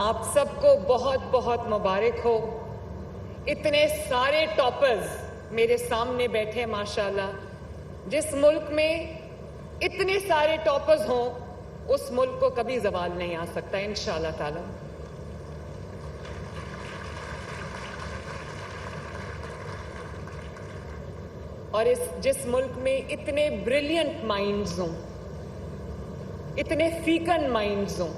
آپ سب کو بہت بہت مبارک ہو. اتنے سارے ٹاپرز میرے سامنے بیٹھے ماشاءاللہ. جس ملک میں اتنے سارے ٹاپرز ہوں اس ملک کو کبھی زوال نہیں آ سکتا انشاءاللہ تعالی. اور جس ملک میں اتنے بریلینٹ مائنڈز ہوں, اتنے فیکن مائنڈز ہوں,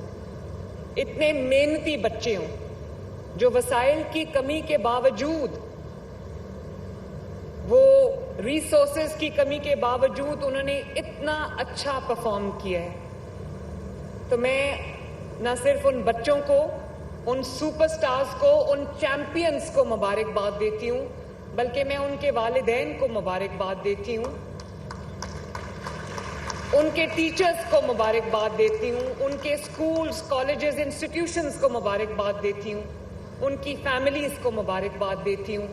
اتنے محنتی بچے ہوں, جو وسائل کی کمی کے باوجود, وہ ریسورسز کی کمی کے باوجود انہوں نے اتنا اچھا پرفارم کیا ہے, تو میں نہ صرف ان بچوں کو, ان سپر سٹارز کو, ان چیمپئنز کو مبارکباد دیتی ہوں, بلکہ میں ان کے والدین کو مبارکباد دیتی ہوں, ان کے ٹیچرز کو مبارکباد دیتی ہوں, ان کے اسکولز, کالجز, انسٹیٹیوشنز کو مبارکباد دیتی ہوں, ان کی فیملیز کو مبارکباد دیتی ہوں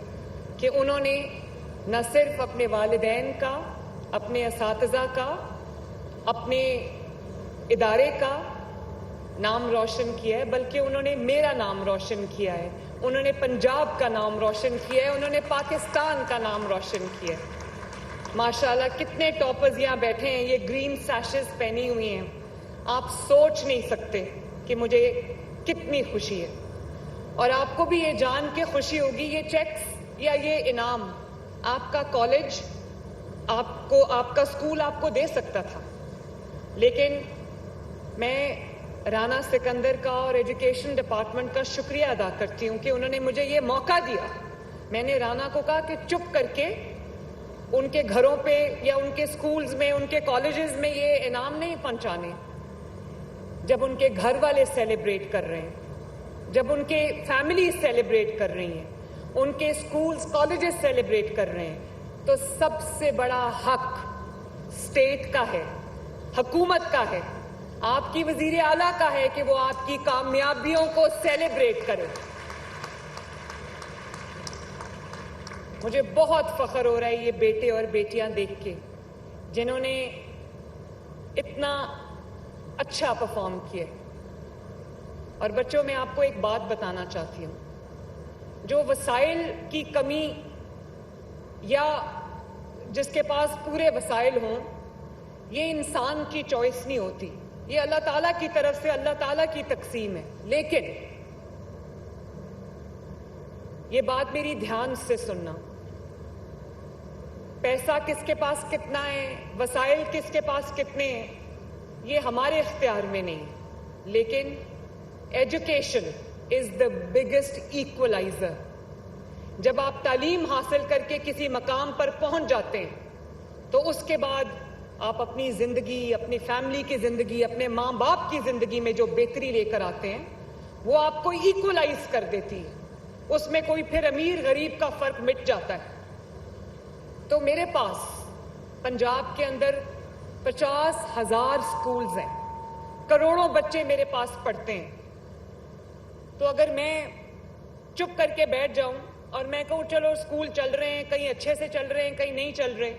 کہ انہوں نے نہ صرف اپنے والدین کا, اپنے اساتذہ کا, اپنے ادارے کا نام روشن کیا ہے, بلکہ انہوں نے میرا نام روشن کیا ہے, انہوں نے پنجاب کا نام روشن کیا ہے, انہوں نے پاکستان کا نام روشن کیا ہے. ماشاءاللہ کتنے ٹاپرز یہاں بیٹھے ہیں, یہ گرین سیشز پہنی ہوئی ہیں. آپ سوچ نہیں سکتے کہ مجھے کتنی خوشی ہے, اور آپ کو بھی یہ جان کے خوشی ہوگی یہ چیکس یا یہ انعام آپ کا کالج, آپ کا اسکول آپ کو دے سکتا تھا, لیکن میں رانا سکندر کا اور ایجوکیشن ڈپارٹمنٹ کا شکریہ ادا کرتی ہوں کہ انہوں نے مجھے یہ موقع دیا. میں نے رانا کو کہا کہ چپ کر کے ان کے گھروں پہ یا ان کے اسکولز میں, ان کے کالجز میں یہ انعام نہیں پہنچانے. جب ان کے گھر والے سیلیبریٹ کر رہے ہیں, جب ان کے فیملیز سیلیبریٹ کر رہی ہیں, ان کے اسکولز, کالجز سیلیبریٹ کر رہے ہیں, تو سب سے بڑا حق اسٹیٹ کا ہے, حکومت کا ہے, آپ کی وزیر اعلیٰ کا ہے کہ وہ آپ کی کامیابیوں کو سیلیبریٹ کرے. مجھے بہت فخر ہو رہا ہے یہ بیٹے اور بیٹیاں دیکھ کے جنہوں نے اتنا اچھا پرفارم کیا. اور بچوں, میں آپ کو ایک بات بتانا چاہتی ہوں, جو وسائل کی کمی یا جس کے پاس پورے وسائل ہوں, یہ انسان کی چوائس نہیں ہوتی, یہ اللہ تعالیٰ کی طرف سے اللہ تعالیٰ کی تقسیم ہے. لیکن یہ بات میری دھیان سے سننا, پیسہ کس کے پاس کتنا ہے, وسائل کس کے پاس کتنے ہیں, یہ ہمارے اختیار میں نہیں, لیکن ایجوکیشن از دا بگیسٹ ایکولائزر. جب آپ تعلیم حاصل کر کے کسی مقام پر پہنچ جاتے ہیں تو اس کے بعد آپ اپنی زندگی, اپنی فیملی کی زندگی, اپنے ماں باپ کی زندگی میں جو بہتری لے کر آتے ہیں وہ آپ کو ایکولائز کر دیتی ہے. اس میں کوئی پھر امیر غریب کا فرق مٹ جاتا ہے. تو میرے پاس پنجاب کے اندر 50,000 سکولز ہیں, کروڑوں بچے میرے پاس پڑھتے ہیں. تو اگر میں چپ کر کے بیٹھ جاؤں اور میں کہوں چلو اسکول چل رہے ہیں, کہیں اچھے سے چل رہے ہیں, کہیں نہیں چل رہے.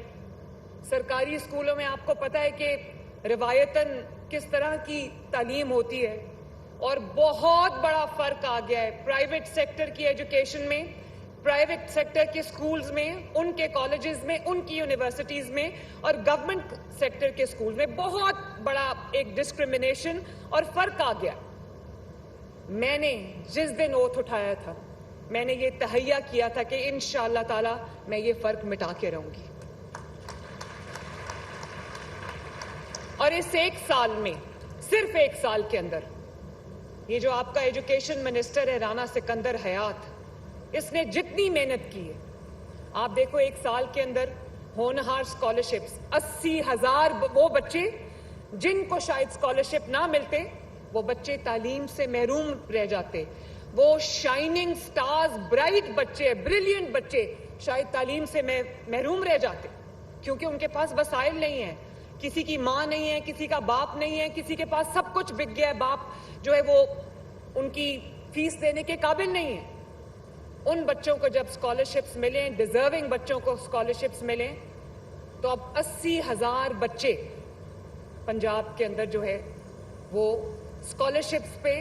سرکاری اسکولوں میں آپ کو پتہ ہے کہ روایتاً کس طرح کی تعلیم ہوتی ہے, اور بہت بڑا فرق آ گیا ہے پرائیویٹ سیکٹر کی ایجوکیشن میں, پرائیویٹ سیکٹر کے اسکولز میں, ان کے کالجز میں, ان کی یونیورسٹیز میں, اور گورنمنٹ سیکٹر کے اسکول میں بہت بڑا ایک ڈسکرمنیشن اور فرق آ گیا. میں نے جس دن اوتھ اٹھایا تھا میں نے یہ تہیہ کیا تھا کہ انشاءاللہ تعالی میں یہ فرق مٹا کے رہوں گی. اور اس ایک سال میں, صرف ایک سال کے اندر, یہ جو آپ کا ایجوکیشن منسٹر ہے رانا سکندر حیات, اس نے جتنی محنت کی ہے, آپ دیکھو ایک سال کے اندر ہونہار اسکالرشپس, 80,000 وہ بچے جن کو شاید اسکالرشپ نہ ملتے, وہ بچے تعلیم سے محروم رہ جاتے. وہ شائننگ سٹارز, برائٹ بچے, بریلینٹ بچے شاید تعلیم سے محروم رہ جاتے کیونکہ ان کے پاس وسائل نہیں ہیں. کسی کی ماں نہیں ہے, کسی کا باپ نہیں ہے, کسی کے پاس سب کچھ بک گیا ہے, باپ جو ہے وہ ان کی فیس دینے کے قابل نہیں ہے. ان بچوں کو جب اسکالرشپس ملیں, ڈیزرونگ بچوں کو اسکالرشپس ملیں, تو اب 80,000 بچے پنجاب کے اندر جو ہے وہ اسکالرشپس پہ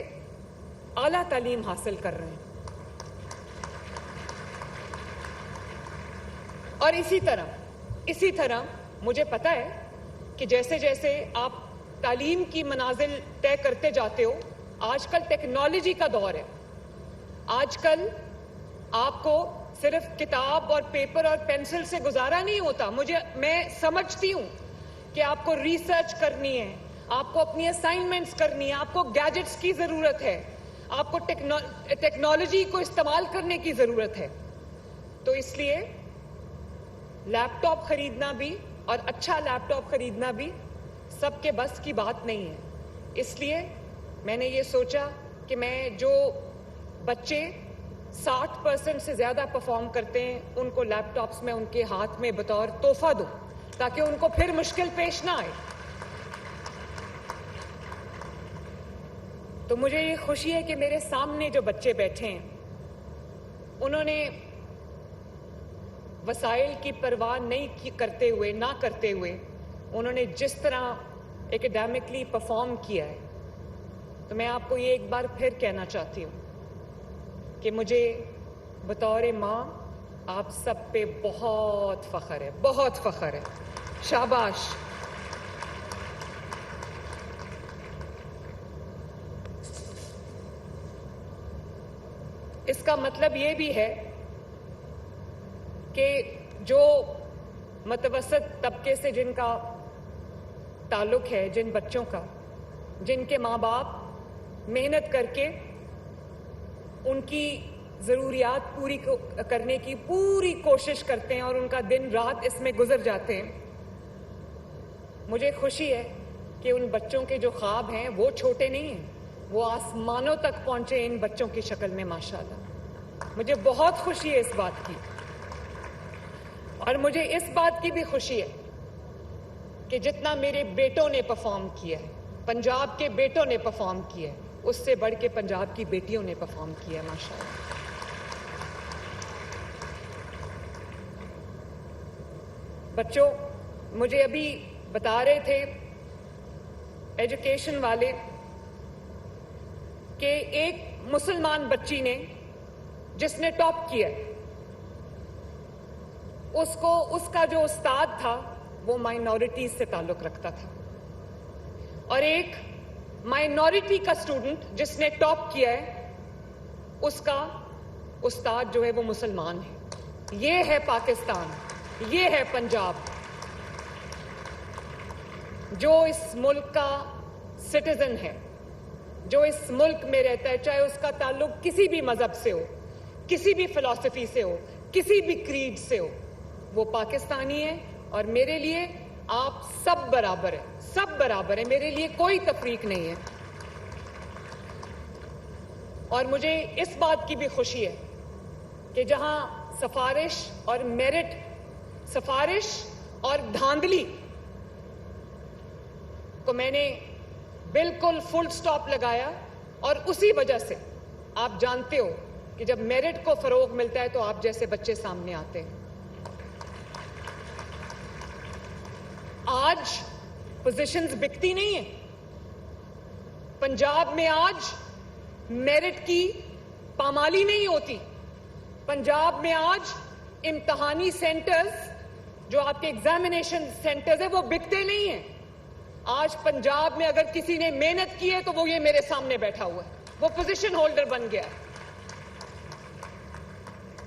اعلیٰ تعلیم حاصل کر رہے ہیں. اور اسی طرح مجھے پتا ہے کہ جیسے جیسے آپ تعلیم کی منازل طے کرتے جاتے ہو, آج کل ٹیکنالوجی کا دور ہے. آج کل آپ کو صرف کتاب اور پیپر اور پینسل سے گزارا نہیں ہوتا. میں سمجھتی ہوں کہ آپ کو ریسرچ کرنی ہے, آپ کو اپنی اسائنمنٹس کرنی ہے, آپ کو گیجٹس کی ضرورت ہے, آپ کو ٹیکنالوجی کو استعمال کرنے کی ضرورت ہے. تو اس لیے لیپ ٹاپ خریدنا بھی اور اچھا لیپ ٹاپ خریدنا بھی سب کے بس کی بات نہیں ہے. اس لیے میں نے یہ سوچا کہ میں جو بچے 60% سے زیادہ پرفارم کرتے ہیں ان کو لیپ ٹاپس میں ان کے ہاتھ میں بطور تحفہ دوں تاکہ ان کو پھر مشکل پیش نہ آئے. تو مجھے یہ خوشی ہے کہ میرے سامنے جو بچے بیٹھے ہیں انہوں نے وسائل کی پرواہ نہیں کرتے ہوئے انہوں نے جس طرح ایکڈیمکلی پرفارم کیا ہے, تو میں آپ کو یہ ایک بار پھر کہنا چاہتی ہوں کہ مجھے بطور ماں آپ سب پہ بہت فخر ہے, بہت فخر ہے. شاباش. اس کا مطلب یہ بھی ہے کہ جو متوسط طبقے سے جن کا تعلق ہے, جن بچوں کا, جن کے ماں باپ محنت کر کے ان کی ضروریات پوری کرنے کی پوری کوشش کرتے ہیں اور ان کا دن رات اس میں گزر جاتے ہیں, مجھے خوشی ہے کہ ان بچوں کے جو خواب ہیں وہ چھوٹے نہیں ہیں, وہ آسمانوں تک پہنچے ان بچوں کی شکل میں. ماشاءاللہ مجھے بہت خوشی ہے اس بات کی. اور مجھے اس بات کی بھی خوشی ہے کہ جتنا میرے بیٹوں نے پرفارم کیا ہے, پنجاب کے بیٹوں نے پرفارم کیا ہے, اس سے بڑھ کے پنجاب کی بیٹیوں نے پرفارم کیا ہے. ماشاءاللہ. بچوں, مجھے ابھی بتا رہے تھے ایجوکیشن والے کہ ایک مسلمان بچی نے جس نے ٹاپ کیا, اس کا جو استاد تھا وہ مائنورٹیز سے تعلق رکھتا تھا, اور ایک مائنورٹی کا اسٹوڈنٹ جس نے ٹاپ کیا ہے اس کا استاد جو ہے وہ مسلمان ہے. یہ ہے پاکستان, یہ ہے پنجاب جو اس ملک کا سٹیزن ہے, جو اس ملک میں رہتا ہے, چاہے اس کا تعلق کسی بھی مذہب سے ہو, کسی بھی فلسفی سے ہو, کسی بھی کریڈ سے ہو, وہ پاکستانی ہے. اور میرے لیے آپ سب برابر ہیں, سب برابر ہیں, میرے لیے کوئی تفریق نہیں ہے. اور مجھے اس بات کی بھی خوشی ہے کہ جہاں سفارش اور میرٹ, سفارش اور دھاندلی کو میں نے بالکل فل سٹاپ لگایا, اور اسی وجہ سے آپ جانتے ہو کہ جب میرٹ کو فروغ ملتا ہے تو آپ جیسے بچے سامنے آتے ہیں. آج پوزیشنز بکتی نہیں ہیں. پنجاب میں آج میرٹ کی پامالی نہیں ہوتی. پنجاب میں آج امتحانی سینٹرز, جو آپ کے ایگزامینیشن سینٹرز ہیں, وہ بکتے نہیں ہیں. آج پنجاب میں اگر کسی نے محنت کی ہے تو وہ یہ میرے سامنے بیٹھا ہوا ہے, وہ پوزیشن ہولڈر بن گیا ہے.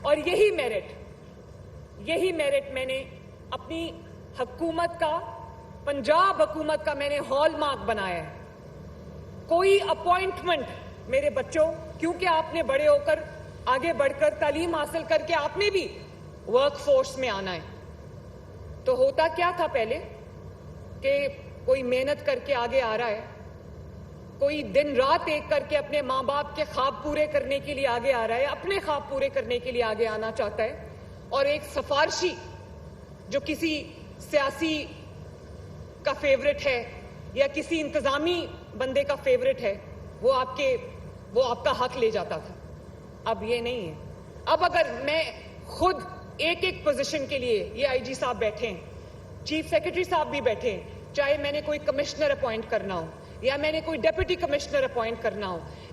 اور یہی میرٹ میں نے اپنی حکومت کا, پنجاب حکومت کا میں نے ہال مارک بنایا ہے. کوئی اپوائنٹمنٹ میرے بچوں, کیونکہ آپ نے بڑے ہو کر آگے بڑھ کر تعلیم حاصل کر کے آپ نے بھی ورک فورس میں آنا ہے. تو ہوتا کیا تھا پہلے کہ کوئی محنت کر کے آگے آ رہا ہے, کوئی دن رات ایک کر کے اپنے ماں باپ کے خواب پورے کرنے کے لیے آگے آ رہا ہے, اپنے خواب پورے کرنے کے لیے آگے آنا چاہتا ہے, اور ایک سفارشی جو کسی سیاسی کا فیورٹ ہے یا کسی انتظامی بندے کا فیورٹ ہے, وہ آپ کا حق لے جاتا تھا. اب یہ نہیں ہے. اب اگر میں خود ایک پوزیشن کے لیے, یہ آئی جی صاحب بیٹھے ہیں, چیف سیکرٹری صاحب بھی بیٹھے ہیں, چاہے میں نے کوئی کمشنر اپوائنٹ کرنا ہو, یا میں نے کوئی ڈیپٹی کمشنر اپوائنٹ کرنا ہو,